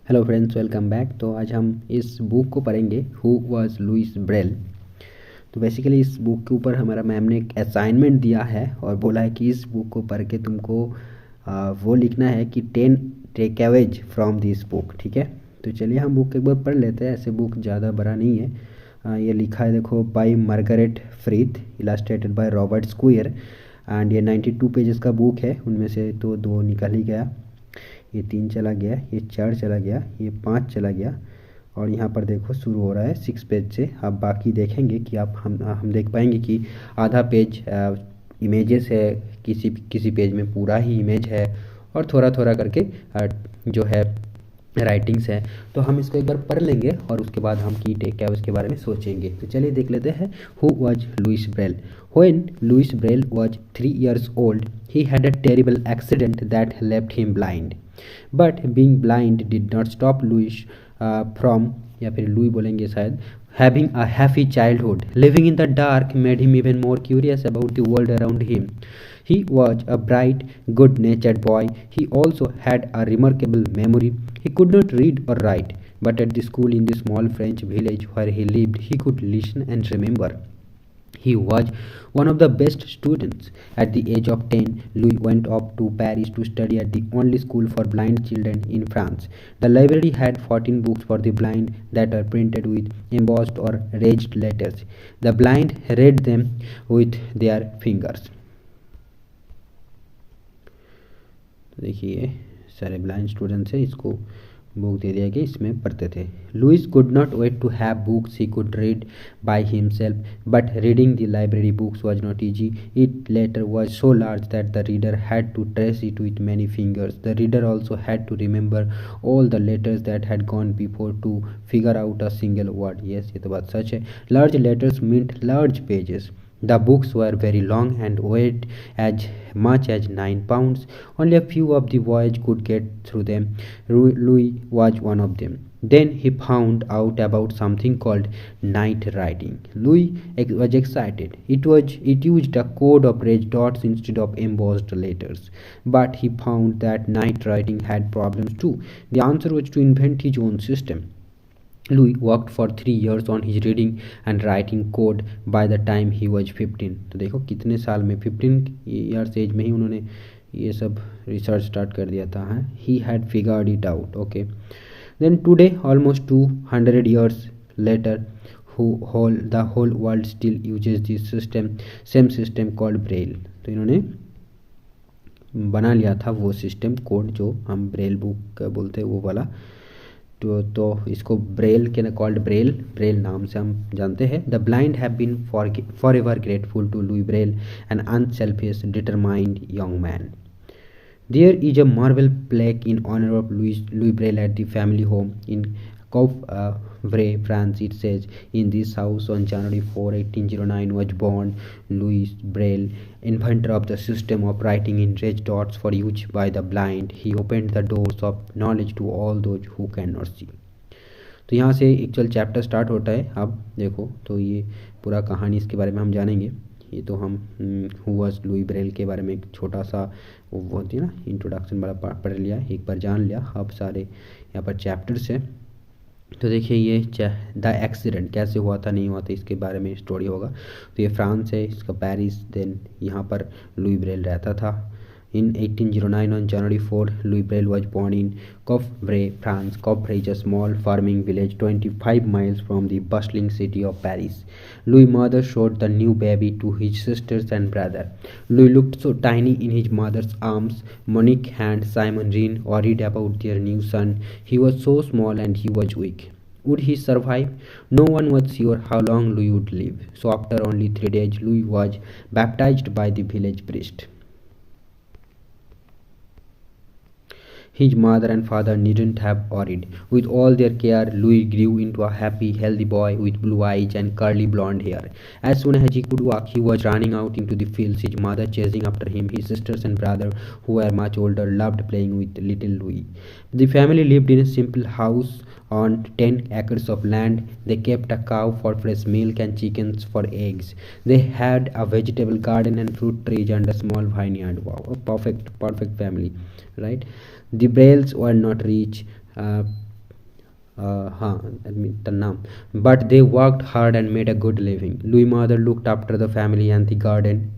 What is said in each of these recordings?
Hello friends, welcome back. तो आज हम इस बुक को पढ़ेंगे, हु वाज लुइस ब्रेल। तो बेसिकली इस बुक के ऊपर हमारा मैम ने एक असाइनमेंट दिया है और बोला है कि इस बुक को पढ़ के तुमको वो लिखना है कि 10 टेकअवेज फ्रॉम दिस बुक। ठीक है, तो चलिए हम बुक एक बार पढ़ लेते हैं। ऐसे बुक ज़्यादा बड़ा नहीं है। ये लिखा है, देखो, by Margaret Frith, illustrated by Robert Squire. And ये 92 पेजेस का बुक है। उनमें से तो 2 निकल ही गया, ये 3 चला गया, ये 4 चला गया, ये 5 चला गया। और यहाँ पर देखो शुरू हो रहा है 6 पेज से। आप बाकी देखेंगे कि आप हम देख पाएंगे कि आधा पेज इमेजेस है, किसी किसी पेज में पूरा ही इमेज है, और थोड़ा थोड़ा करके जो है राइटिंग्स है। तो हम इसको एक बार पढ़ लेंगे और उसके बाद हम की टेक क्या उसके बारे में सोचेंगे। तो चलिए देख लेते हैं। Who was Louis Braille? When Louis Braille was 3 years old, he had a terrible accident that left him blind. But being blind did not stop Louis from, या फिर लुई बोलेंगे शायद, having a happy childhood. Living in the dark made him even more curious about the world around him. He was a bright, good-natured boy. He also had a remarkable memory. He could not read or write, but at the school in the small French village where he lived, he could listen and remember. He was one of the best students. At the age of 10, Louis went up to Paris to study at the only school for blind children in France. The library had 14 books for the blind that are printed with embossed or raised letters. The blind read them with their fingers. देखिए, सारे blind students हैं, इसको book दे दिया गया, इसमें पढ़ते थे। Louis could not wait to have books he could read by himself, but reading the library books was not easy. It letter was so large that the reader had to trace it with many fingers. The reader also had to remember all the letters that had gone before to figure out a single word. Yes, ये तो बात सच है. Large letters meant large pages. The books were very long and weighed as much as 9 pounds. Only a few of the voyage could get through them. Louis was one of them. Then he found out about something called night writing. Louis was excited. It used a code of raised dots instead of embossed letters. But he found that night writing had problems too. The answer was to invent his own system. Louis worked for 3 years on his reading and writing code by the time he was 15. तो देखो कितने साल में, 15 years as में ही उन्होंने ये सब research start कर दिया था. He had figured it out. Okay. Then today, almost 200 years later, the whole world still uses this same system called Braille. तो इन्होंने बना लिया था वो सिस्टम कोड जो हम ब्रेल बुक बोलते हैं, वो वाला. तो इसको ब्रेल के कॉल्ड ब्रेल नाम से हम जानते हैं. The blind have been forever grateful to Louis Braille, an unselfish determined young man. There is a marble plaque in honor of Louis Braille at the family home in Coffre, France. It says, in this house on January 4, 1809 was born Louis Braille, inventor of the system of writing in raised dots for use by the blind. He opened the doors of knowledge to all those who cannot see. तो यहाँ से actual chapter start होता है. अब देखो, तो ये पूरा कहानी इसके बारे में हम जानेंगे. ये तो हम हु वाज लुई ब्रेल के बारे में एक छोटा सा वो होती है ना, इंट्रोडक्शन वाला पढ़ लिया, एक बार जान लिया. अब सारे यहाँ पर चैप्टर्स हैं. तो देखिए, ये द एक्सीडेंट कैसे हुआ था, नहीं हुआ था, इसके बारे में स्टोरी होगा. तो ये फ्रांस है, इसका पेरिस. देन यहाँ पर लुई ब्रेल रहता था. In 1809, on January 4, Louis Braille was born in Coffre, France. Coffre is a small farming village 25 miles from the bustling city of Paris. Louis' mother showed the new baby to his sisters and brother. Louis looked so tiny in his mother's arms. Monique and Simon Reen worried about their new son. He was so small and he was weak. Would he survive? No one was sure how long Louis would live. So after only 3 days, Louis was baptized by the village priest. His mother and father needn't have worried. With all their care, Louis grew into a happy, healthy boy with blue eyes and curly blonde hair. As soon as he could walk, he was running out into the fields, his mother chasing after him. His sisters and brother, who were much older, loved playing with little Louis. The family lived in a simple house on 10 acres of land. They kept a cow for fresh milk and chickens for eggs. They had a vegetable garden and fruit trees and a small vineyard. Wow, a perfect family, right? The Brailles were not rich. the नाम. But they worked hard and made a good living. Louis' mother looked after the family and the garden.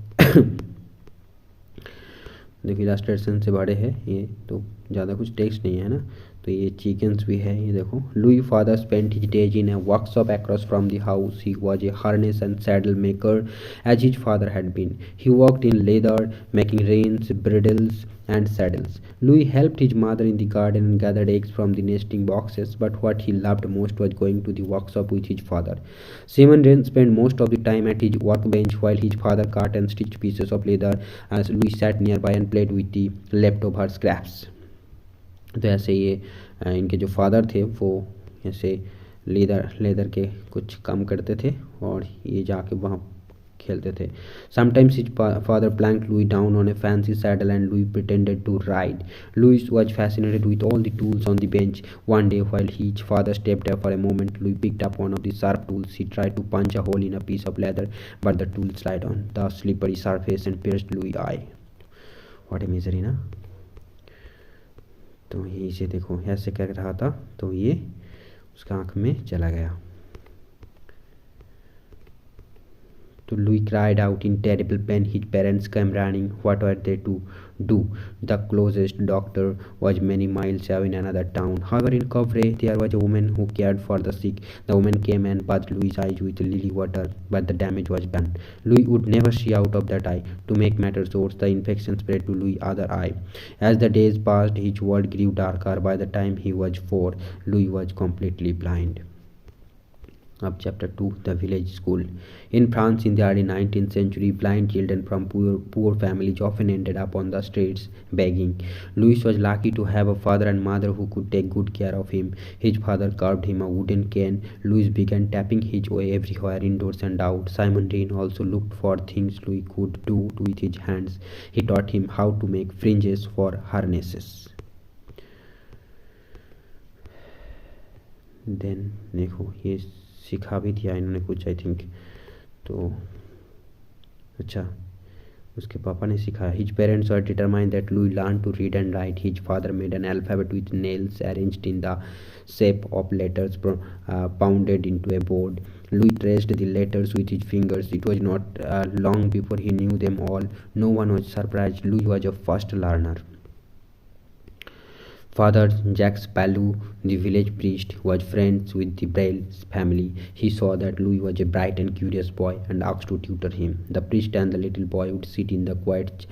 देखो illustration से बड़े है ये, तो ज़्यादा कुछ text नहीं है ना. तो ये चिकन्स भी है, ये देखो. Louis father spent his days in a workshop across from the house. He was a harness and saddle maker as his father had been. He worked in leather, making reins, bridles and saddles. Louis helped his mother in the garden and gathered eggs from the nesting boxes, but what he loved most was going to the workshop with his father. Simon then spent most of the time at his workbench while his father cut and stitched pieces of leather, as Louis sat nearby and played with the leftover scraps. तो ऐसे ये इनके जो father थे वो ऐसे leather के कुछ काम करते थे और ये जाके वहाँ खेलते थे. Sometimes his father planked Louis down on a fancy saddle and Louis pretended to ride. Louis was fascinated with all the tools on the bench. One day while his father stepped up for a moment, Louis picked up one of the sharp tools. He tried to punch a hole in a piece of leather, but the tool slid on the slippery surface and pierced Louis' eye. What a misery, ना. तो ये इसे देखो ऐसे कर रहा था तो ये उसका आँख में चला गया. तो Louis cried out in terrible pain. His parents came running. What were they to do? The closest doctor was many miles away in another town. However, in Covray there was a woman who cared for the sick. The woman came and bathed Louis' eyes with lily water, but the damage was done. Louis would never see out of that eye. To make matters worse, the infection spread to Louis' other eye. As the days passed, his world grew darker. By the time he was 4, Louis was completely blind. Of chapter 2, the village school. In France in the early 19th century, blind children from poor families often ended up on the streets begging. Louis was lucky to have a father and mother who could take good care of him. His father carved him a wooden cane. Louis began tapping his way everywhere, indoors and out. Simon Dean also looked for things Louis could do with his hands. He taught him how to make fringes for harnesses. Then देखो ये सिखा भी दिया इन्होंने कुछ, I think. तो अच्छा, उसके पापा ने सिखाया. His parents were determined that Louis learn to read and write. His father made an alphabet with nails arranged in the shape of letters pounded into a board. Louis traced the letters with his fingers. It was not long before he knew them all. No one was surprised. Louis was a fast learner. Father Jacques Palou, the village priest, was friends with the Braille family. He saw that Louis was a bright and curious boy and asked to tutor him. The priest and the little boy would sit in the quiet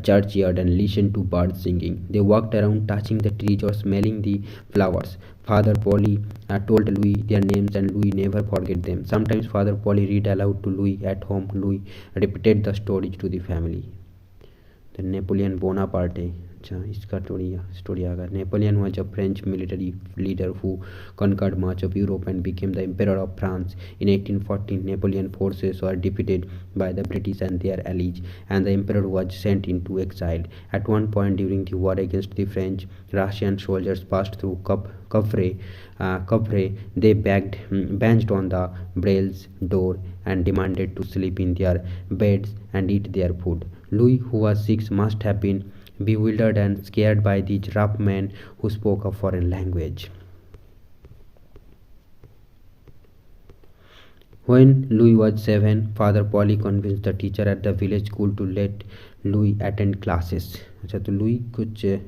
churchyard and listen to birds singing. They walked around touching the trees or smelling the flowers. Father Polly told Louis their names and Louis never forget them. Sometimes Father Polly read aloud to Louis at home. Louis repeated the stories to the family. The Napoleon Bonaparte. अच्छा, इसका story आ गया. Napoleon was a French military leader who conquered much of Europe and became the Emperor of France. In 1814, Napoleon forces were defeated by the British and their allies, and the Emperor was sent into exile. At one point during the war against the French, Russian soldiers passed through Covray. They banged on the Braille's door and demanded to sleep in their beds and eat their food. Louis, who was 6, must have been bewildered and scared by these rough men who spoke a foreign language. When Louis was 7, Father Polly convinced the teacher at the village school to let Louis attend classes. अच्छा, तो Louis कुछ ये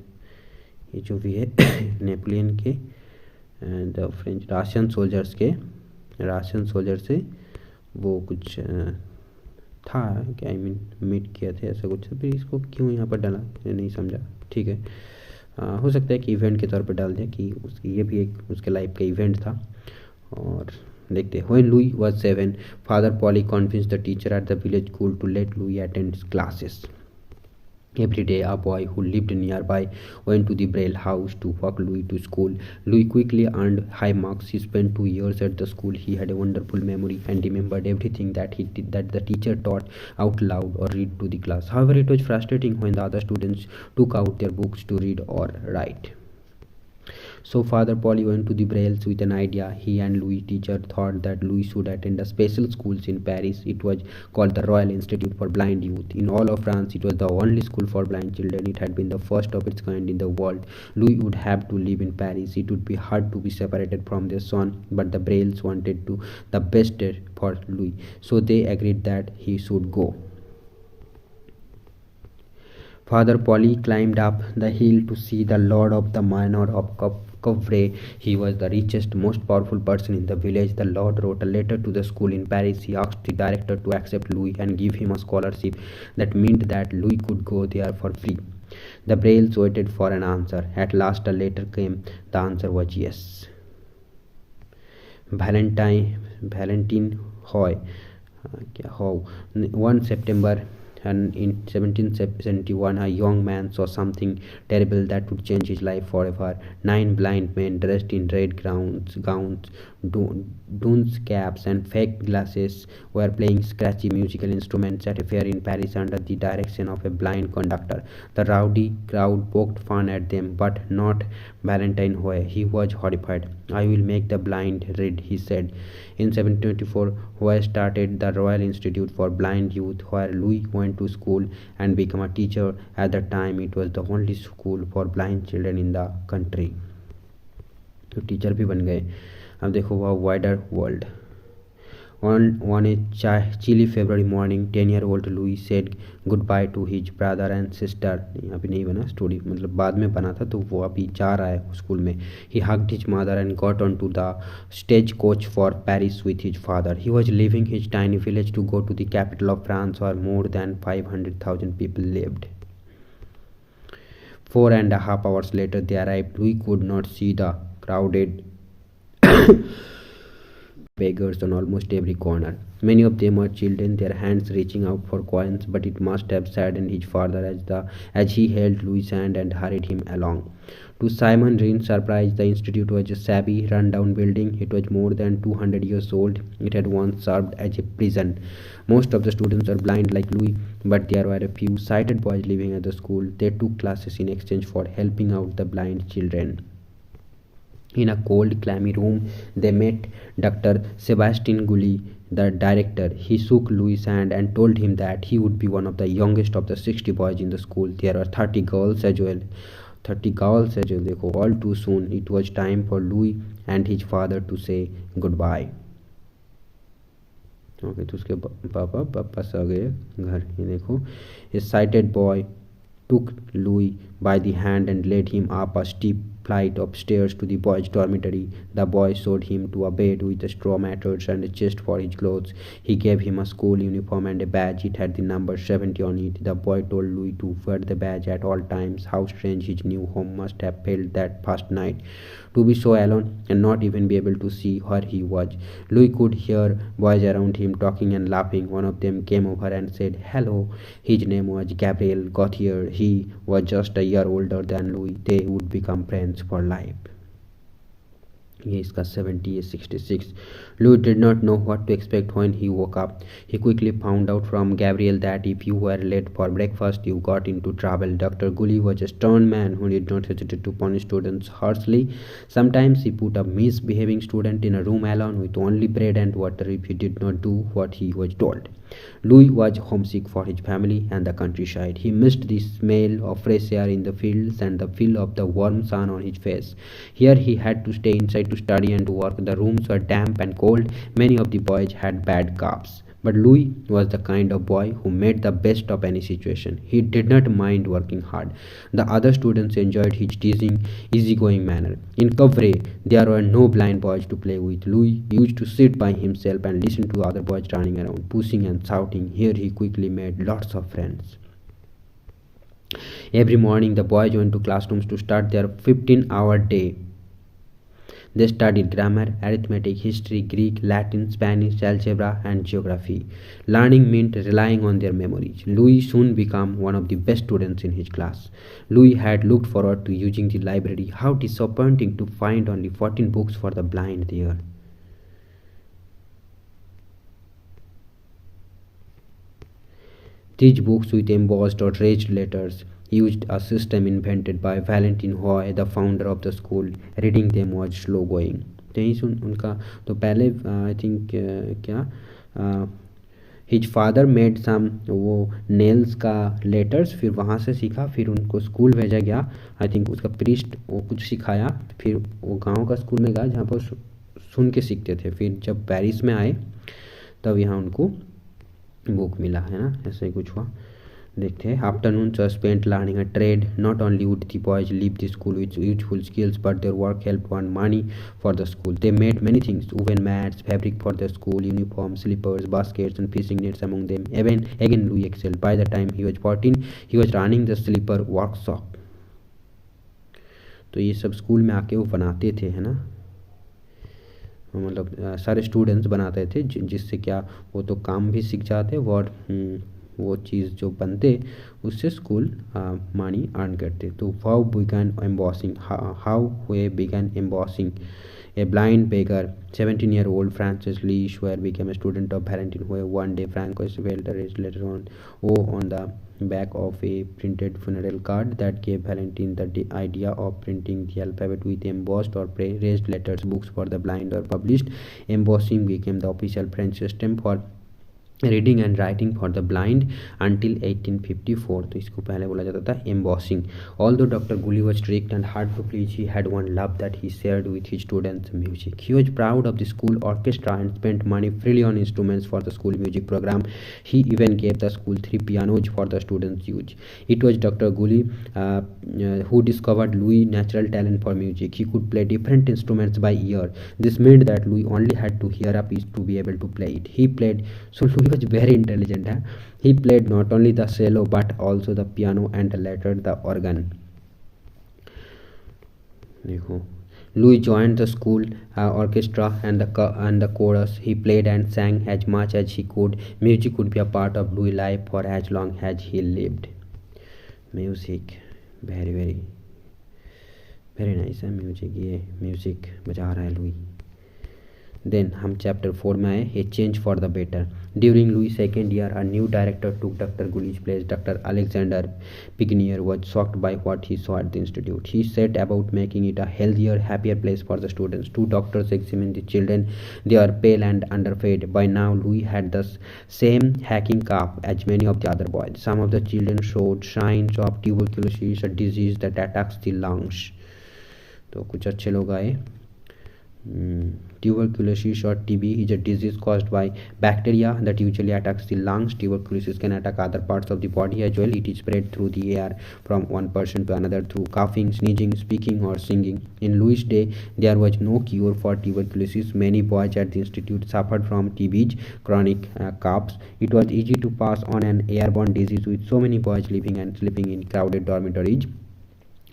जो भी है Napoleon के and French Russian soldier से वो कुछ था कि आई मीन मीट किया थे ऐसा कुछ. फिर इसको क्यों यहाँ पर डाला नहीं समझा. ठीक है, हो सकता है कि इवेंट के तौर पर डाल दिया कि उसकी ये भी एक उसके लाइफ का इवेंट था. और देखते हैं. When Louis was 7, Father Polly convinced the teacher at the village school to let Louis attend classes. Every day, a boy who lived nearby went to the Braille house to walk Louis to school. Louis quickly earned high marks. He spent 2 years at the school. He had a wonderful memory and remembered everything that the teacher taught out loud or read to the class. However, it was frustrating when the other students took out their books to read or write. So Father Polly went to the Brailles with an idea. He and Louis' teacher thought that Louis should attend a special school in Paris. It was called the Royal Institute for Blind Youth. In all of France, it was the only school for blind children. It had been the first of its kind in the world. Louis would have to live in Paris. It would be hard to be separated from their son, but the Brailles wanted to the best for Louis, so they agreed that he should go. Father Polly climbed up the hill to see the lord of the manor of Couvray. He was the richest, most powerful person in the village. The lord wrote a letter to the school in Paris. He asked the director to accept Louis and give him a scholarship. That meant that Louis could go there for free. The Brailles waited for an answer. At last a letter came. The answer was yes. Valentine Hoy, 1 September, and in 1771 a young man saw something terrible that would change his life forever. 9 blind men dressed in red gowns, dunce caps and fake glasses were playing scratchy musical instruments at a fair in Paris under the direction of a blind conductor. The rowdy crowd poked fun at them, but not Valentine Hoy. He was horrified. "I will make the blind read," he said. In 1724, Hoy started the Royal Institute for Blind Youth, where Louis went to school and became a teacher. At the time, it was the only school for blind children in the country. तो teacher भी बन गए. अब देखो वह wider world. On a chilly February morning, 10-year-old Louis said goodbye to his brother and sister. अभी नहीं बना स्टोरी, मतलब बाद में बना था, तो वो अभी जा रहा है स्कूल में. He hugged his mother and got onto the stagecoach for Paris with his father. He was leaving his tiny village to go to the capital of France, where more than 500,000 people lived. 4.5 hours later, they arrived. Louis could not see the crowded beggars on almost every corner. Many of them were children, their hands reaching out for coins, but it must have saddened his father as he held Louis' hand and hurried him along. To Simon Rin's surprise, the institute was a shabby, run-down building. It was more than 200 years old. It had once served as a prison. Most of the students were blind like Louis, but there were a few sighted boys living at the school. They took classes in exchange for helping out the blind children. In a cold, clammy room, they met Dr. Sebastian Gully, the director. He shook Louis' hand and told him that he would be one of the youngest of the 60 boys in the school. There were 30 girls as well. 30 girls as well. देखो, all too soon. It was time for Louis and his father to say goodbye. Okay, तो उसके पापा वापस आ गए घर. ये देखो, a sighted boy took Louis by the hand and led him up a steep flight of stairs to the boys' dormitory. The boy showed him to a bed with a straw mattress and a chest for his clothes. He gave him a school uniform and a badge. It had the number 70 on it. The boy told Louis to wear the badge at all times. How strange his new home must have felt that first night. To be so alone and not even be able to see where he was. Louis could hear boys around him talking and laughing. One of them came over and said hello. His name was Gabriel Gauthier. He was just a year older than Louis. They would become friends for life. ये इसका 66. Louis did not know what to expect when he woke up. He quickly found out from Gabriel that if you were late for breakfast, you got into trouble. Dr. Gully was a stern man who did not hesitate to punish students harshly. Sometimes he put a misbehaving student in a room alone with only bread and water if he did not do what he was told. Louis was homesick for his family and the countryside. He missed the smell of fresh air in the fields and the feel of the warm sun on his face. Here he had to stay inside to study and to work. The rooms were damp and cold. Many of the boys had bad coughs. But Louis was the kind of boy who made the best of any situation. He did not mind working hard. The other students enjoyed his teasing, easygoing manner. In Couvray, there were no blind boys to play with. Louis used to sit by himself and listen to other boys running around, pushing and shouting. Here he quickly made lots of friends. Every morning, the boys went to classrooms to start their 15-hour day. They studied grammar, arithmetic, history, Greek, Latin, Spanish, algebra, and geography. Learning meant relying on their memories. Louis soon became one of the best students in his class. Louis had looked forward to using the library. How disappointing to find only 14 books for the blind there. These books with embossed or raised letters. used a system invented by Valentine Hoy, the founder of the school. Reading them was slow going. तो यहीं से उनका तो पहले I think क्या his father made some वो nails का letters, फिर वहाँ से सीखा, फिर उनको स्कूल भेजा गया। आई थिंक उसका प्रीस्ट वो कुछ सिखाया, फिर वो गांव का स्कूल में गया जहाँ पर सुन के सीखते थे। फिर जब पेरिस में आए तब यहाँ उनको बुक मिला, है ना, ऐसे ही कुछ हुआ। देखते हैं। Afternoons are spent learning a trade. Not only would the boys leave the school with useful skills, but their work helped earn money for the school. They made many things: woven mats, fabric for the school uniform, slippers, baskets, and fishing nets among them. Again Louis excelled. By the time he was 14, he was running the slipper workshop. तो ये सब school में आके वो बनाते थे, है ना, मतलब सारे स्टूडेंट्स बनाते थे, जिससे क्या वो तो काम भी सीख जाते और वो चीज़ जो बनते उससे स्कूल मनी अर्न करते। तो how they began embossing a blind beggar 17-year-old Francis Lee Schwer became a student of Valentine Hoy. One day Francois felt a letter on the back of a printed funeral card that gave Valentine the idea of printing the alphabet with embossed or raised letters. Books for the blind were published. Embossing became the official French system for reading and writing for the blind until 1854. तो इसको पहले बोला जाता था embossing. Although doctor Guillie was strict and hard to please, he had one love that he shared with his students, music. He was proud of the school orchestra and spent money freely on instruments for the school music program. He even gave the school 3 pianos for the students' use. It was Dr. Gully who discovered Louis' natural talent for music. He could play different instruments by ear. This meant that Louis only had to hear a piece to be able to play it. He played, so Louis was very intelligent. He played not only the cello but also the piano and later the organ. देखो, Louis joined the school orchestra and the chorus. He played and sang as much as he could. Music would be a part of Louis' life for as long as he lived. Music, very very very nice है music. ये music बजा रहा है Louis. Then हम chapter 4 में आए, a change for the better. During Louis second year a new director took doctor Guillie's place. Doctor Alexander Pignier was shocked by what he saw at the institute. He set about making it a healthier happier place for the students. Two doctors examined the children. They are pale and underfed. By now Louis had the same hacking cough as many of the other boys. Some of the children showed signs of tuberculosis, a disease that attacks the lungs. तो कुछ अच्छे लोग आए. Tuberculosis or TB is a disease caused by bacteria that usually attacks the lungs. Tuberculosis can attack other parts of the body as well. It is spread through the air from one person to another through coughing, sneezing, speaking or singing. In Louis' day, there was no cure for tuberculosis. Many boys at the institute suffered from TB's chronic coughs. It was easy to pass on an airborne disease with so many boys living and sleeping in crowded dormitories.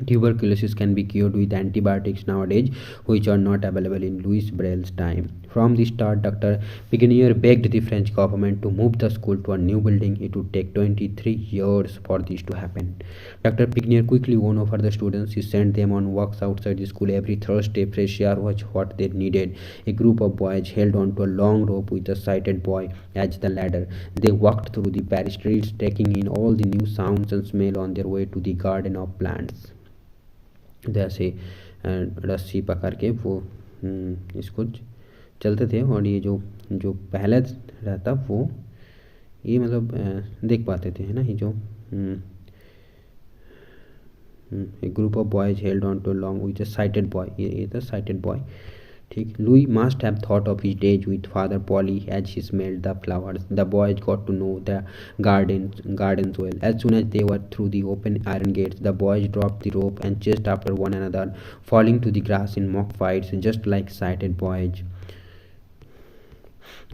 Tuberculosis can be cured with antibiotics nowadays, which are not available in Louis Braille's time. From the start, Dr. Piguinier begged the French government to move the school to a new building. It would take 23 years for this to happen. Dr. Piguinier quickly won over the students. He sent them on walks outside the school every Thursday. Fresh air was what they needed. A group of boys held onto a long rope with a sighted boy as the ladder. They walked through the Paris streets, taking in all the new sounds and smell on their way to the garden of plants. जैसे रस्सी पकड़ के वो इसको चलते थे, और ये जो पहले रहता वो ये मतलब देख पाते थे, है ना. ये जो एक group of boys held on too long with a sighted boy, ये था साइटेड बॉय. ठीक. Louis must have thought of his days with Father Polly as he smelled the flowers. The boys got to know the gardens well. As soon as they were through the open iron gates, the boys dropped the rope and chased after one another, falling to the grass in mock fights, just like sighted boys.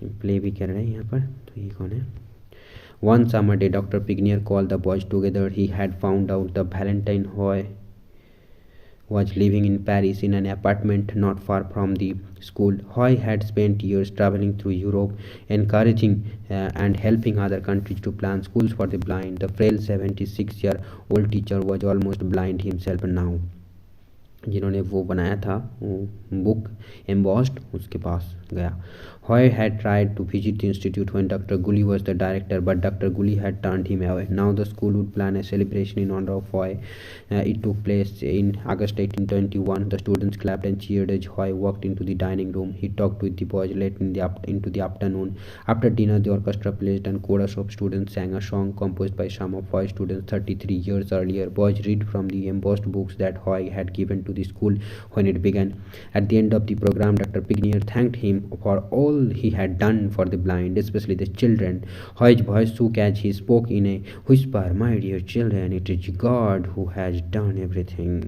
Play भी कर रहे हैं यहाँ पर. तो ये कौन है? One summer day, Dr. Piguinier called the boys together. He had found out the Valentine Hoy was living in Paris in an apartment not far from the school. Hoy had spent years traveling through Europe, encouraging and helping other countries to plan schools for the blind. The frail 76-year-old teacher was almost blind himself now. जिन्होंने वो बनाया था book embossed, उसके पास गया. Hoy had tried to visit the institute when Dr. Gully was the director, but Dr. Gully had turned him away. Now the school would plan a celebration in honor of Hoy. It took place in August 1821. The students clapped and cheered as Hoy walked into the dining room. He talked with the boys late into the afternoon. After dinner, the orchestra played and chorus of students sang a song composed by some of Hoy's students 33 years earlier. Boys read from the embossed books that Hoy had given to the school when it began. At the end of the program, Dr. Pignier thanked him for all he had done for the blind, especially the children. Hoy's voice shook as he spoke in a whisper, "My dear children, it is God who has done everything."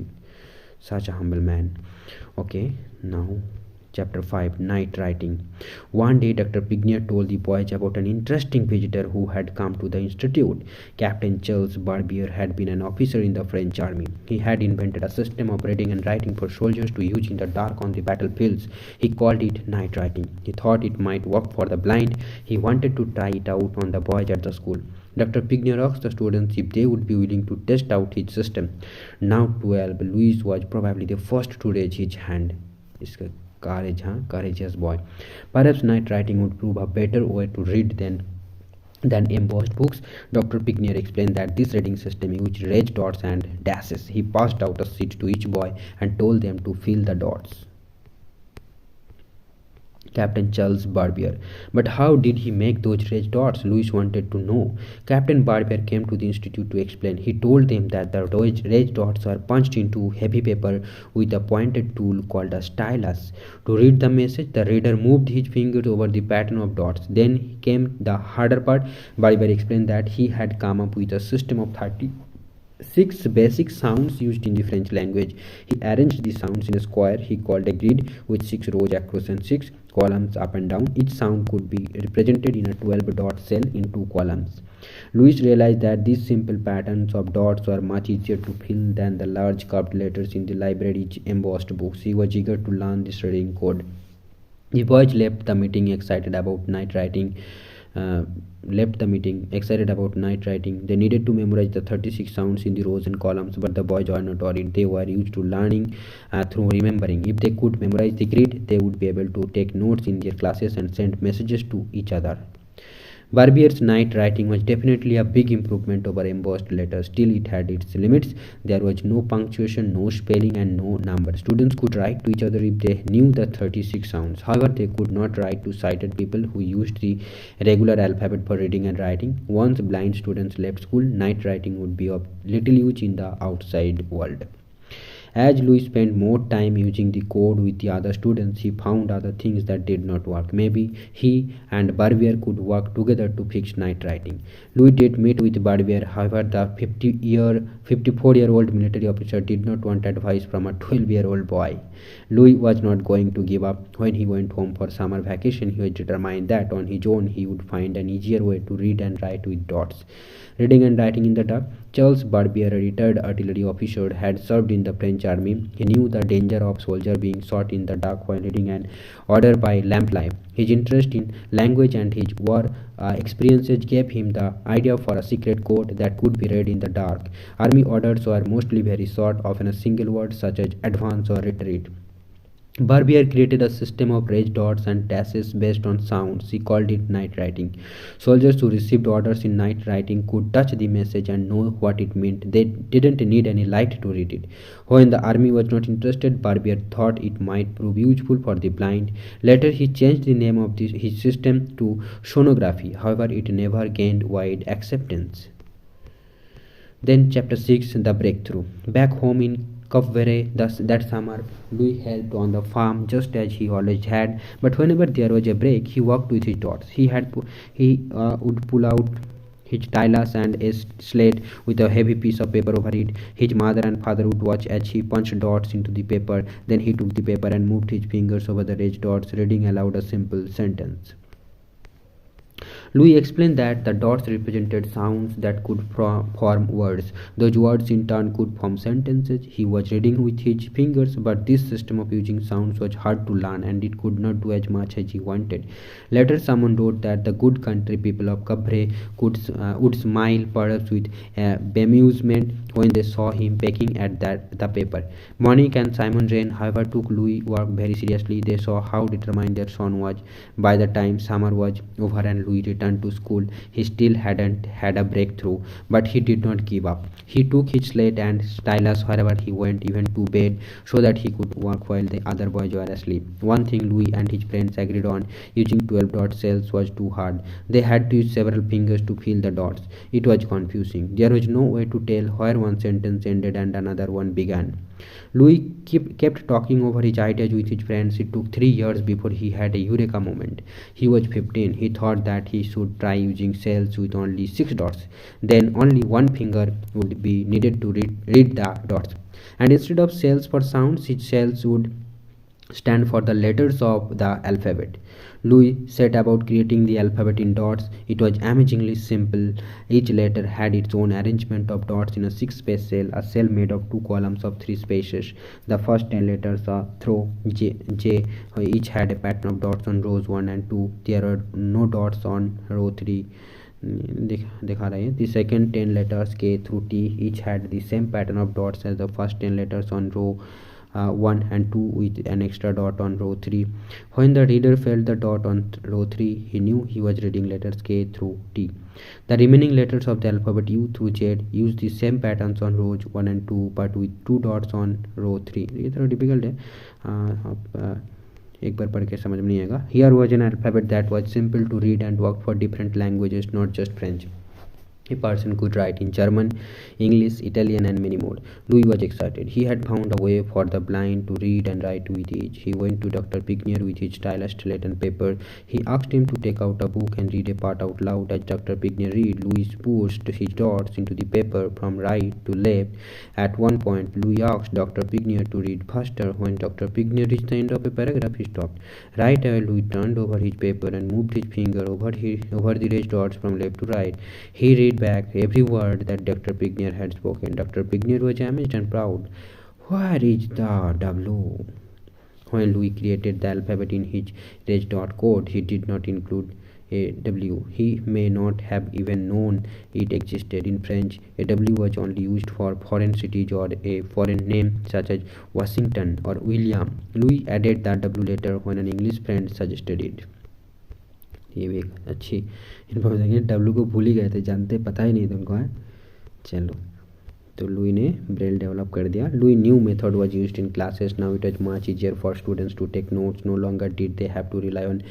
Such a humble man. Okay, now Chapter 5, Night Writing. One day, Dr. Pignier told the boys about an interesting visitor who had come to the institute. Captain Charles Barbier had been an officer in the French army. He had invented a system of reading and writing for soldiers to use in the dark on the battlefields. He called it night writing. He thought it might work for the blind. He wanted to try it out on the boys at the school. Dr. Pignier asked the students if they would be willing to test out his system. Now 12, Louis was probably the first to raise his hand. Courageous boy. Perhaps night writing would prove a better way to read than embossed books. Dr. Pignier explained that this reading system used red dots and dashes. He passed out a sheet to each boy and told them to fill the dots. Captain Charles Barbier. But how did he make those red dots? Louis wanted to know. Captain Barbier came to the institute to explain. He told them that the red dots are punched into heavy paper with a pointed tool called a stylus. To read the message, the reader moved his fingers over the pattern of dots. Then came the harder part. Barbier explained that he had come up with a system of 36 basic sounds used in the French language. He arranged the sounds in a square he called a grid with 6 rows across and 6 columns up and down. Each sound could be represented in a 12 dot cell in 2 columns. Louis realized that these simple patterns of dots were much easier to fill than the large curved letters in the library's embossed books. He was eager to learn this reading code. The boys left the meeting excited about night writing. They needed to memorize the 36 sounds in the rows and columns, but the boys were not worried. They were used to learning through remembering. If they could memorize the grid, they would be able to take notes in their classes and send messages to each other. Barbier's night writing was definitely a big improvement over embossed letters. Still, it had its limits. There was no punctuation, no spelling, and no number. Students could write to each other if they knew the 36 sounds. However, they could not write to sighted people who used the regular alphabet for reading and writing. Once blind students left school, night writing would be of little use in the outside world. As Louis spent more time using the code with the other students, he found other things that did not work. Maybe he and Barbier could work together to fix night writing. Louis did meet with Barbier. However, the 54-year-old military officer did not want advice from a 12-year-old boy. Louis was not going to give up. When he went home for summer vacation, he was determined that on his own he would find an easier way to read and write with dots. Reading and writing in the dark. Charles Barbier, a retired artillery officer, had served in the French army. He knew the danger of soldier being shot in the dark while reading an order by lamplight. His interest in language and his war experiences gave him the idea for a secret code that could be read in the dark. Army orders were mostly very short, often a single word such as advance or retreat. Barbier created a system of red dots and dashes based on sounds. He called it night writing. Soldiers who received orders in night writing could touch the message and know what it meant. They didn't need any light to read it. When the army was not interested, Barbier thought it might prove useful for the blind. Later, he changed the name of his system to sonography. However, it never gained wide acceptance. Then Chapter 6, The Breakthrough. Back home in Cupvere, that summer, Louis helped on the farm just as he always had, but whenever there was a break, he worked with his dots. He would pull out his stylus and a slate with a heavy piece of paper over it. His mother and father would watch as he punched dots into the paper. Then he took the paper and moved his fingers over the red dots, reading aloud a simple sentence. Louis explained that the dots represented sounds that could form words. Those words in turn could form sentences. He was reading with his fingers, but this system of using sounds was hard to learn and it could not do as much as he wanted. Later, someone wrote that the good country people of Cabre would smile, perhaps with bemusement, when they saw him pecking at the paper. Monique and Simon Rain, however, took Louis' work very seriously. They saw how determined their son was. By the time summer was over and Louis returned to school, he still hadn't had a breakthrough, but he did not give up. He took his slate and stylus wherever he went, even to bed, so that he could work while the other boys were asleep. One thing Louis and his friends agreed on: using 12 dot cells was too hard. They had to use several fingers to fill the dots. It was confusing. There was no way to tell where one sentence ended and another one began. Louis kept talking over his ideas with his friends. It took 3 years before he had a eureka moment. He was 15. He thought that he should try using cells with only 6 dots. Then only one finger would be needed to read the dots. And instead of cells for sounds, his cells would stand for the letters of the alphabet. Louis set about creating the alphabet in dots. It was amazingly simple. Each letter had its own arrangement of dots in a 6-space cell, a cell made of 2 columns of 3 spaces. The first 10 letters through J each had a pattern of dots on rows 1 and 2. There were no dots on row 3. दिखा रहे हैं. The second 10 letters K through T each had the same pattern of dots as the first 10 letters on row 1 and 2, with an extra dot on row 3. When the reader felt the dot on row 3, he knew he was reading letters K through T. The remaining letters of the alphabet U through Z used the same patterns on rows 1 and 2, but with 2 dots on row 3. ये थोड़ा difficult है, एक बार पढ़ के समझ में नहीं आएगा. Here was an alphabet that was simple to read and worked for different languages, not just French. A person could write in German, English, Italian, and many more. Louis was excited. He had found a way for the blind to read and write with ease. He went to Dr. Pignier with his stylus, slate, and paper. He asked him to take out a book and read a part out loud. As Dr. Pignier read, Louis pushed his dots into the paper from right to left. At one point, Louis asked Dr. Pignier to read faster. When Dr. Pignier reached the end of a paragraph, he stopped. Right away, Louis turned over his paper and moved his finger over the raised dots from left to right. He read back every word that Dr. Pignier had spoken. Dr. Pignier was amazed and proud. Where is the W? When Louis created the alphabet in his raised dot code, he did not include a W. He may not have even known it existed. In French, a W was only used for foreign cities or a foreign name such as Washington or William. Louis added the W later when an English friend suggested it. ये भी एक अच्छी information है. W को भूल ही गए थे, जानते, पता ही नहीं था उनको है. चलो, तो लुई ने ब्रेल डेवलप कर दिया. Louis new method was used in classes. Now it was much easier for students to take notes. No longer did they have to rely on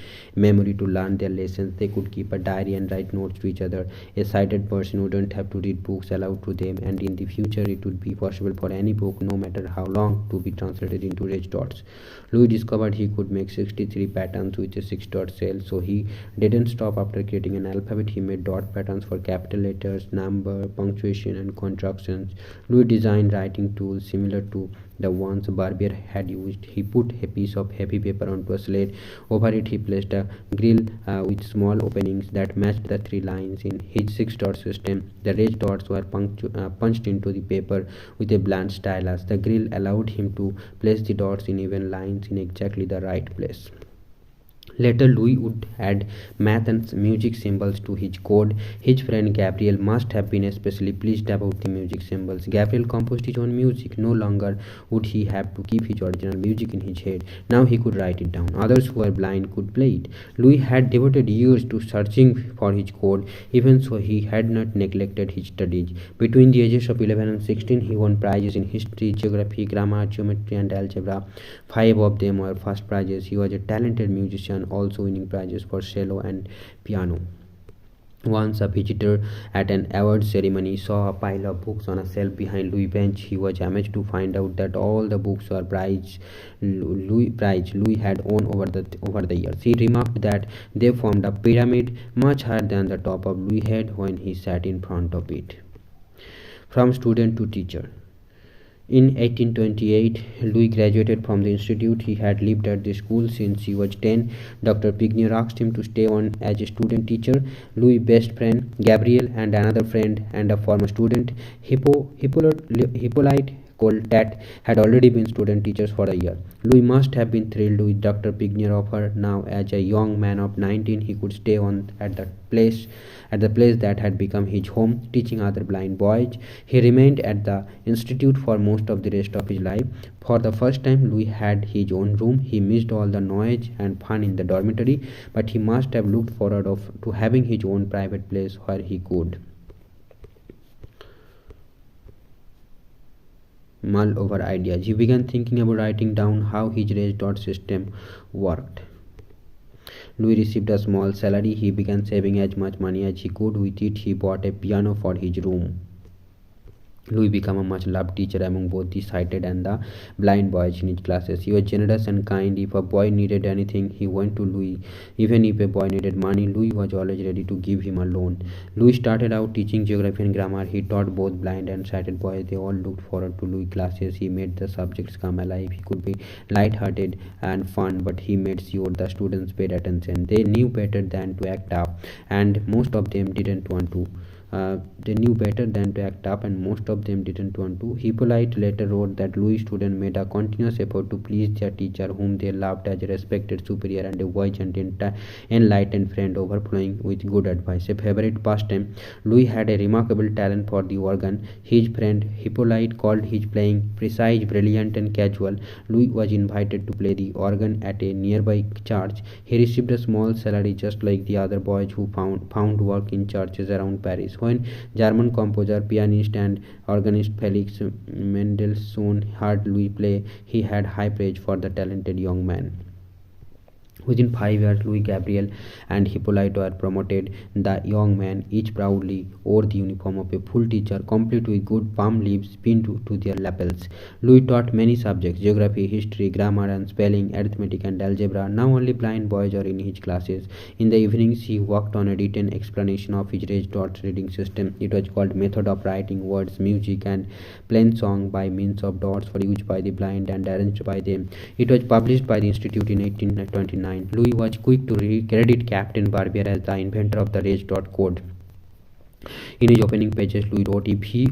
memory to learn their lessons. They could keep a diary and write notes to each other. A sighted person wouldn't have to read books aloud to them, and in the future it would be possible for any book, no matter how long, to be translated into raised dots. Louis discovered he could make 63 patterns with a 6-dot cell, so he didn't stop after creating an alphabet. He made dot patterns for capital letters, number, punctuation, and contractions. Louis designed writing tools similar to the ones Barbier had used. He put a piece of heavy paper onto a slate. Over it he placed a grill with small openings that matched the 3 lines. In his 6-dot system, the raised dots were punched into the paper with a blunt stylus. The grill allowed him to place the dots in even lines in exactly the right place. Later, Louis would add math and music symbols to his code. His friend Gabriel must have been especially pleased about the music symbols. Gabriel composed his own music. No longer would he have to keep his original music in his head. Now he could write it down. Others who were blind could play it. Louis had devoted years to searching for his code. Even so, he had not neglected his studies. Between the ages of 11 and 16, he won prizes in history, geography, grammar, geometry, and algebra. 5 of them were first prizes. He was a talented musician, also winning prizes for cello and piano. Once a visitor at an award ceremony saw a pile of books on a shelf behind Louis' bench. He was amazed to find out that all the books were prizes Louis had owned over the years. He remarked that they formed a pyramid much higher than the top of Louis' head when he sat in front of it. From student to teacher. In 1828, Louis graduated from the institute. He had lived at the school since he was 10. Dr. Pignier asked him to stay on as a student teacher. Louis' best friend, Gabriel, and another friend and a former student, Hippolyte Coltat, had already been student teachers for a year. Louis must have been thrilled with Dr. Pignier's offer. Now, as a young man of 19, he could stay on at the place that had become his home, teaching other blind boys. He remained at the institute for most of the rest of his life. For the first time, Louis had his own room. He missed all the noise and fun in the dormitory, but he must have looked forward to having his own private place where he could mull over ideas. He began thinking about writing down how his raised dot system worked. Louis received a small salary. He began saving as much money as he could. With it, he bought a piano for his room. Louis became a much loved teacher among both the sighted and the blind boys in his classes. He was generous and kind. If a boy needed anything, he went to Louis. Even if a boy needed money, Louis was always ready to give him a loan. Louis started out teaching geography and grammar. He taught both blind and sighted boys. They all looked forward to Louis' classes. He made the subjects come alive. He could be light-hearted and fun, but he made sure the students paid attention. They knew better than to act up, and most of them didn't want to. They knew better than to act up, and most of them didn't want to. Hippolyte later wrote that Louis' students made a continuous effort to please their teacher, whom they loved as a respected superior and a wise and enlightened friend, overflowing with good advice. A favorite pastime, Louis had a remarkable talent for the organ. His friend Hippolyte called his playing precise, brilliant, and casual. Louis was invited to play the organ at a nearby church. He received a small salary just like the other boys who found work in churches around Paris. When German composer, pianist, and organist Felix Mendelssohn heard Louis play, he had high praise for the talented young man. Within 5 years, Louis Gabriel and Hippolyte were promoted. The young men each proudly wore the uniform of a full teacher, complete with good palm leaves pinned to their lapels. Louis taught many subjects: geography, history, grammar, and spelling, arithmetic, and algebra. Now only blind boys are in his classes. In the evenings, he worked on a written explanation of his raised dots reading system. It was called Method of Writing Words, Music, and Plain Song by Means of Dots, for use by the blind and arranged by them. It was published by the Institute in 1829. Louis was quick to credit Captain Barbier as the inventor of the raised dot code. In his opening pages, Louis wrote,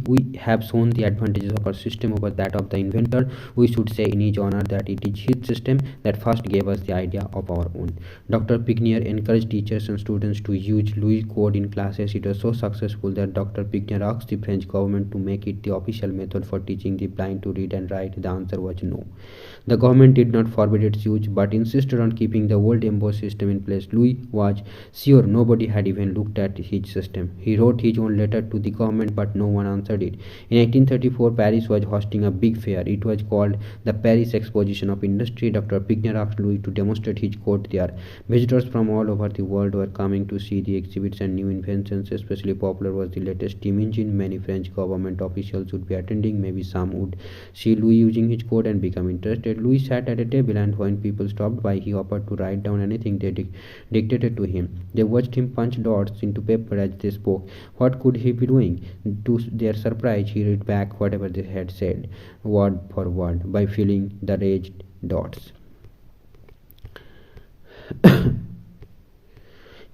we have shown the advantages of our system over that of the inventor, we should say in his honor that it is his system that first gave us the idea of our own. Dr. Pignier encouraged teachers and students to use Louis' code in classes. It was so successful that Dr. Pignier asked the French government to make it the official method for teaching the blind to read and write. The answer was no. The government did not forbid its use, but insisted on keeping the old embossed system in place. Louis was sure nobody had even looked at his system. He wrote his own letter to the government, but no one answered it. In 1834, Paris was hosting a big fair. It was called the Paris Exposition of Industry. Dr. Pignier asked Louis to demonstrate his code there. Visitors from all over the world were coming to see the exhibits and new inventions. Especially popular was the latest steam engine. Many French government officials would be attending. Maybe some would see Louis using his code and become interested. Louis sat at a table, and when people stopped by, he offered to write down anything they dictated to him. They watched him punch dots into paper as they spoke. What could he be doing? To their surprise, he read back whatever they had said, word for word, by filling the raised dots.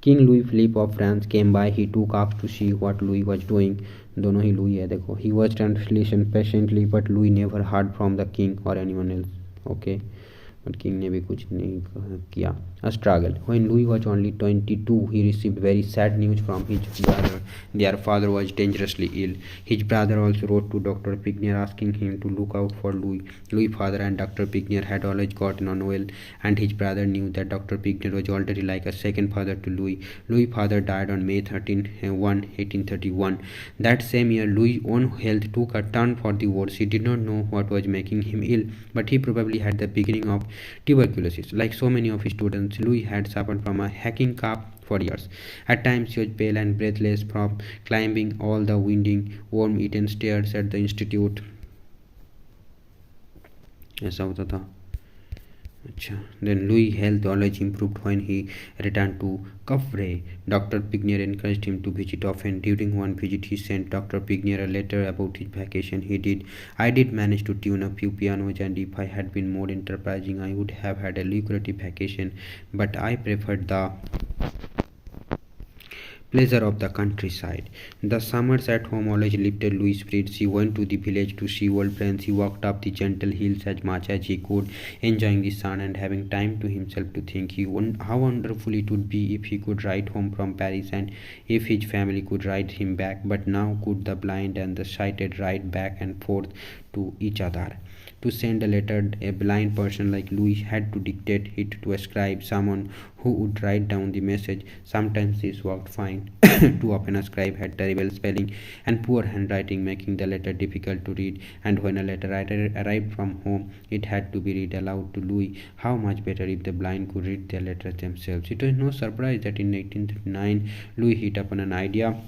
King Louis Philippe of France came by. He took off to see what Louis was doing. दोनों ही Louis है देखो. He watched translation patiently, but Louis never heard from the king or anyone else. Okay, but king ने भी कुछ नहीं किया. A struggle. When Louis was only 22, he received very sad news from his brother. Their father was dangerously ill. His brother also wrote to Dr. Pignier asking him to look out for Louis. Louis' father and Dr. Pignier had always gotten on well, and his brother knew that Dr. Pignier was already like a second father to Louis. Louis' father died on May 1831. That same year, Louis' own health took a turn for the worse. He did not know what was making him ill, but he probably had the beginning of tuberculosis. Like so many of his students, Louis had suffered from a hacking cough for years. At times he was pale and breathless from climbing all the winding, worm-eaten stairs at the institute. ऐसा होता था. Acha. Then Louis' health always improved when he returned to Coffray. Dr. Pignier encouraged him to visit often. During one visit, he sent Dr. Pignier a letter about his vacation. I did manage to tune a few pianos, and if I had been more enterprising, I would have had a lucrative vacation. But I preferred the pleasure of the countryside. The summers at home always lifted Louis' spirits. He went to the village to see old friends. He walked up the gentle hills as much as he could, enjoying the sun and having time to himself to think. How wonderful it would be if he could ride home from Paris and if his family could ride him back. But now could the blind and the sighted ride back and forth to each other? To send a letter, a blind person like Louis had to dictate it to a scribe, someone who would write down the message. Sometimes this worked fine. Too often a scribe had terrible spelling and poor handwriting, making the letter difficult to read. And when a letter arrived from home, it had to be read aloud to Louis. How much better if the blind could read their letters themselves. It was no surprise that in 1839 Louis hit upon an idea.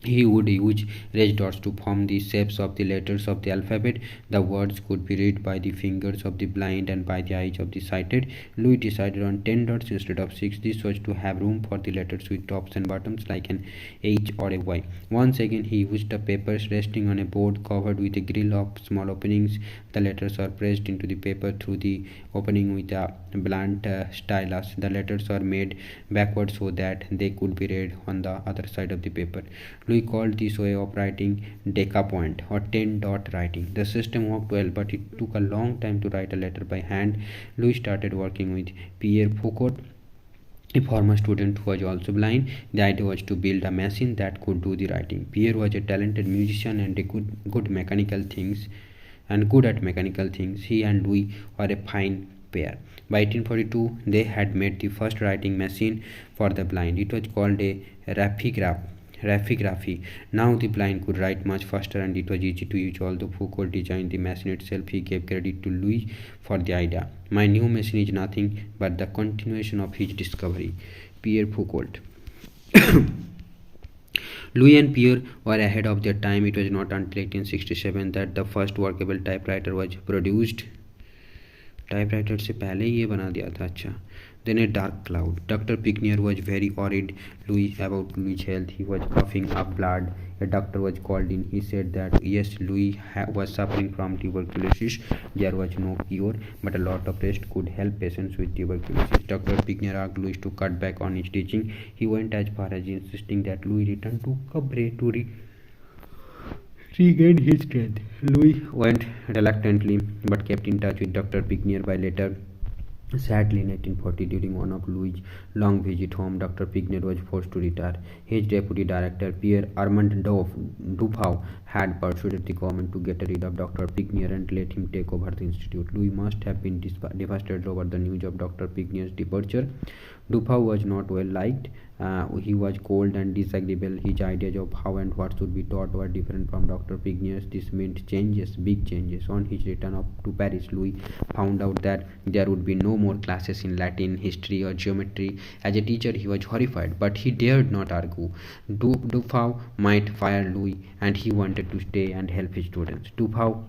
He would use raised dots to form the shapes of the letters of the alphabet. The words could be read by the fingers of the blind and by the eyes of the sighted. Louis decided on 10 dots instead of 6. This was to have room for the letters with tops and bottoms like an H or a Y. Once again he used a paper resting on a board covered with a grill of small openings. The letters are pressed into the paper through the opening with a blunt stylus. The letters are made backward so that they could be read on the other side of the paper. Louis called this way of writing decapoint or 10-dot writing. The system worked well, but it took a long time to write a letter by hand. Louis started working with Pierre Foucault, a former student who was also blind. The idea was to build a machine that could do the writing. Pierre was a talented musician and good mechanical things and good at mechanical things. He and Louis were a fine pair. By 1842, they had made the first writing machine for the blind. It was called a raphigraphy. Now the blind could write much faster and it was easy to use. Although Foucault designed the machine itself, he gave credit to Louis for the idea. My new machine is nothing but the continuation of his discovery. Pierre Foucault. Louis and Pierre were ahead of their time. It was not until 1867 that the first workable typewriter was produced. Typewriter से पहले ये बना दिया था. अच्छा. Then a dark cloud. Dr. Pignier was very worried about Louis' health. He was coughing up blood. A doctor was called in. He said that yes, Louis was suffering from tuberculosis. There was no cure, but a lot of rest could help patients with tuberculosis. Dr. Pignier asked Louis to cut back on his teaching. He went as far as insisting that Louis return to Cabre to regained his strength. Louis went reluctantly but kept in touch with Dr. Pignier by letter. Sadly, in 1840, during one of Louis' long visit home, Dr. Pignier was forced to retire. His deputy director, Pierre Armand Dufault, had persuaded the government to get rid of Dr. Pignier and let him take over the institute. Louis must have been devastated over the news of Dr. Pignier's departure. Dufault was not well liked. He was cold and disagreeable. His ideas of how and what should be taught were different from Dr. Pignier's. This meant changes, big changes. On his return up to Paris, Louis found out that there would be no more classes in Latin, history, or geometry. As a teacher, he was horrified, but he dared not argue. Dufault might fire Louis, and he wanted to stay and help his students. Dufault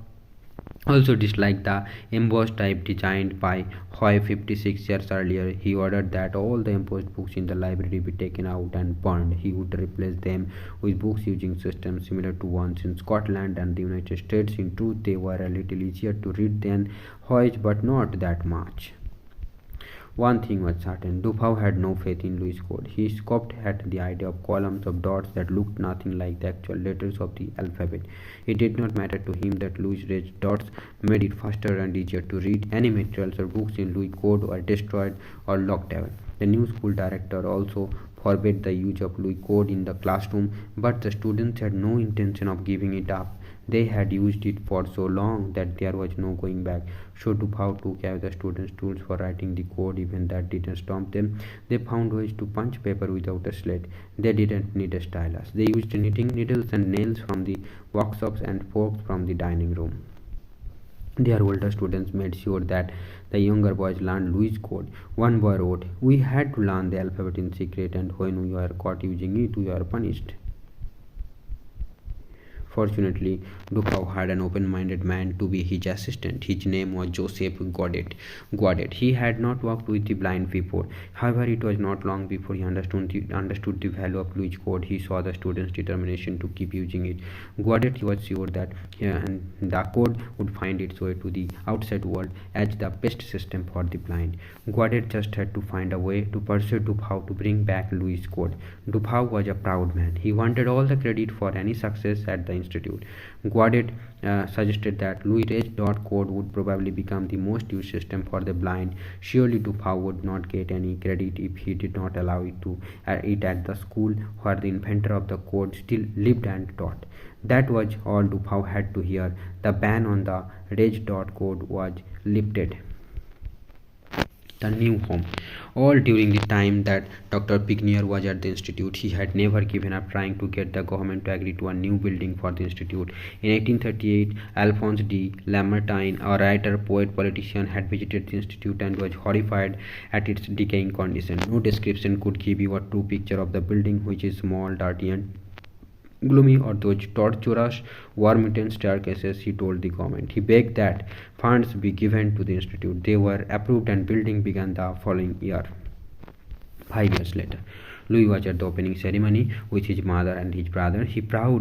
also disliked the embossed type designed by Hoy 56 years earlier. He ordered that all the embossed books in the library be taken out and burned. He would replace them with books using systems similar to ones in Scotland and the United States. In truth, they were a little easier to read than Hoy's, but not that much. One thing was certain, Dufault had no faith in Louis' code. He scoffed at the idea of columns of dots that looked nothing like the actual letters of the alphabet. It did not matter to him that Louis' raised dots made it faster and easier to read. Any materials or books in Louis' code were destroyed or locked away. The new school director also forbade the use of Louis' code in the classroom, but the students had no intention of giving it up. They had used it for so long that there was no going back. So Dufault took away the students' tools for writing the code. Even that didn't stop them. They found ways to punch paper without a slate. They didn't need a stylus. They used knitting needles and nails from the workshops and forks from the dining room. Their older students made sure that the younger boys learned Louis' code. One boy wrote, "We had to learn the alphabet in secret, and when we were caught using it, we were punished." Fortunately, Dupuy had an open-minded man to be his assistant. His name was Joseph Godet. He had not worked with the blind before. However, it was not long before he understood the value of Louis' code. He saw the students' determination to keep using it. Godet was sure that the code would find its way to the outside world as the best system for the blind. Godet just had to find a way to persuade Dupuy to bring back Louis' code. Dupuy was a proud man. He wanted all the credit for any success at the institute. Godet suggested that Louis' code would probably become the most used system for the blind. Surely Dupuy would not get any credit if he did not allow it at the school where the inventor of the code still lived and taught. That was all Dupuy had to hear. The ban on the code was lifted. The new home. All during the time that Dr. Pignier was at the institute, he had never given up trying to get the government to agree to a new building for the institute. In 1838, Alphonse de Lamartine, a writer, poet, politician, had visited the institute and was horrified at its decaying condition. No description could give you a true picture of the building, which is small, dirty, and gloomy, or those tortuous, worm-eaten staircases. He told the government. He begged that funds be given to the institute. They were approved and building began the following year. 5 years later, Louis was at the opening ceremony with his mother and his brother.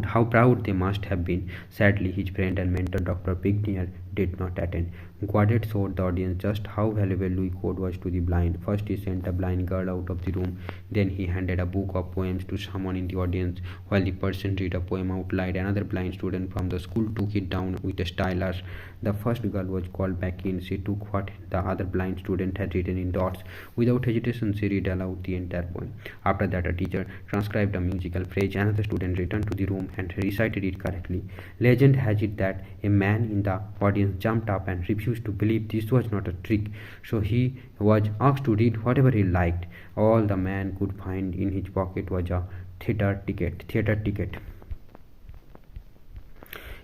How proud they must have been. Sadly, his friend and mentor Dr. Pignier did not attend. Godet showed the audience just how valuable Louis' code was to the blind. First, he sent a blind girl out of the room. Then he handed a book of poems to someone in the audience. While the person read a poem out loud, another blind student from the school took it down with a stylus. The first girl was called back in. She took what the other blind student had written in dots. Without hesitation, she read aloud the entire poem. After that, a teacher transcribed a musical phrase. Another student returned to the room and recited it correctly. Legend has it that a man in the audience jumped up and refused to believe this was not a trick, so he was asked to read whatever he liked. All the man could find in his pocket was a theater ticket.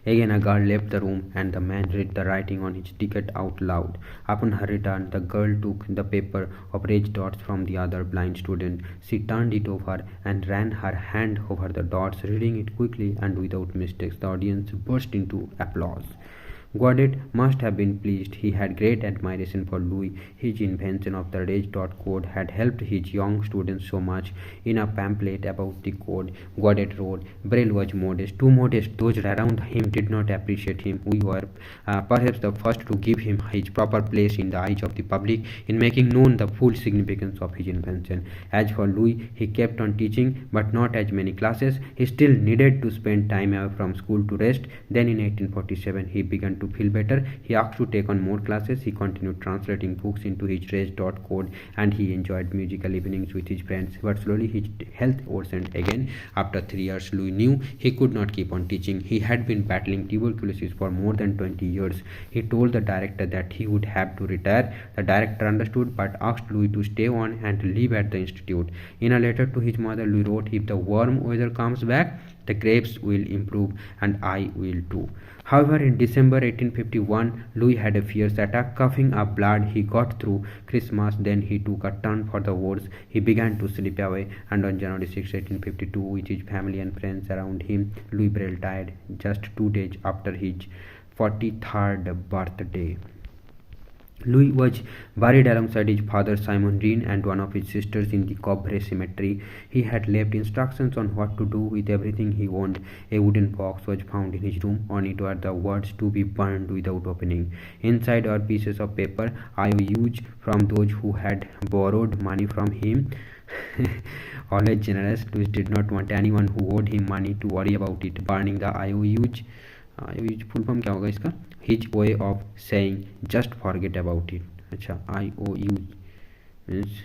Again, a girl left the room and the man read the writing on his ticket out loud. Upon her return, the girl took the paper of red dots from the other blind student. She turned it over and ran her hand over the dots, reading it quickly and without mistakes. The audience burst into applause. Godet must have been pleased. He had great admiration for Louis. His invention of the code had helped his young students so much. In a pamphlet about the code, Godet wrote, "Braille was modest, too modest. Those around him did not appreciate him. We were perhaps the first to give him his proper place in the eyes of the public in making known the full significance of his invention." As for Louis, he kept on teaching, but not as many classes. He still needed to spend time away from school to rest. Then in 1847, he began to feel better. He asked to take on more classes. He continued translating books into his code, and he enjoyed musical evenings with his friends. But slowly his health worsened again. After 3 years, Louis knew he could not keep on teaching. He had been battling tuberculosis for more than 20 years. He told the director that he would have to retire. The director understood but asked Louis to stay on and live at the institute. In a letter to his mother, Louis wrote, "If the warm weather comes back, the grapes will improve and I will too." However, in December 1851, Louis had a fierce attack, coughing up blood. He got through Christmas. Then he took a turn for the worse. He began to slip away, and on January 6, 1852, with his family and friends around him, Louis Braille died just 2 days after his 43rd birthday. Louis was buried alongside his father Simon Dean and one of his sisters in the Cobre cemetery. He had left instructions on what to do with everything he owned. A wooden box was found in his room. On it were the words, "To be burned without opening." Inside were pieces of paper, IOUs from those who had borrowed money from him. Always generous, Louis did not want anyone who owed him money to worry about it. Burning the IOUs, full form क्या होगा इसका? His way of saying just forget about it. अच्छा, IOU means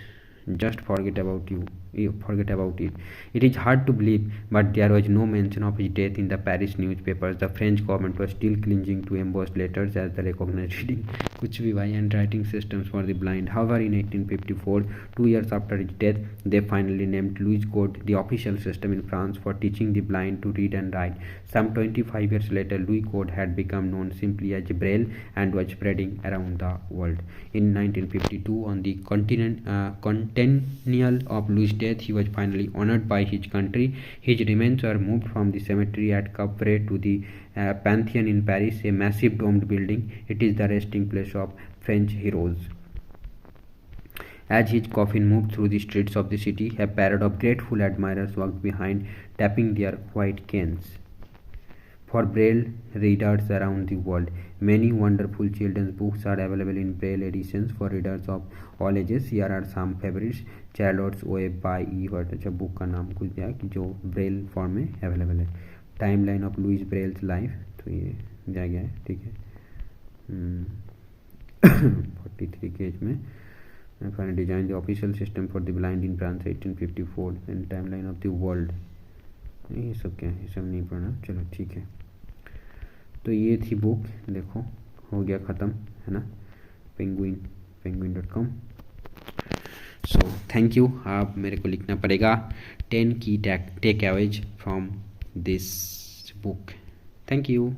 just forget about it. It is hard to believe, but there was no mention of his death in the Paris newspapers. The French government was still clinging to embossed letters as the recognized reading कुछ भी भाई and writing systems for the blind. However, in 1854, 2 years after his death, they finally named Louis' Code the official system in France for teaching the blind to read and write. Some 25 years later, Louis' Code had become known simply as Braille and was spreading around the world. In 1952, on the centennial of Louis' death, he was finally honored by his country. His remains were moved from the cemetery at Cap to the Pantheon in Paris, a massive domed building. It is the resting place of French heroes. As his coffin moved through the streets of the city, a parade of grateful admirers walked behind, tapping their white canes. For Braille readers around the world, many wonderful children's books are available in Braille editions for readers of all ages. Here are some favorites. Charlotte's Web by E. Hart, अच्छा book का नाम कुछ दिया कि जो Braille form में available है. Timeline of Louis Braille's life, तो ये दिया गया है, ठीक है. 43 पेज में finally designed the official system for the blind in France 1854 and timeline of the world. ये सब क्या है, ये सब नहीं पढ़ना, चलो ठीक है. तो ये थी बुक, देखो हो गया ख़त्म, है ना. penguin.com. So thank you. आप मेरे को लिखना पड़ेगा 10 की takeaways from this book. Thank you.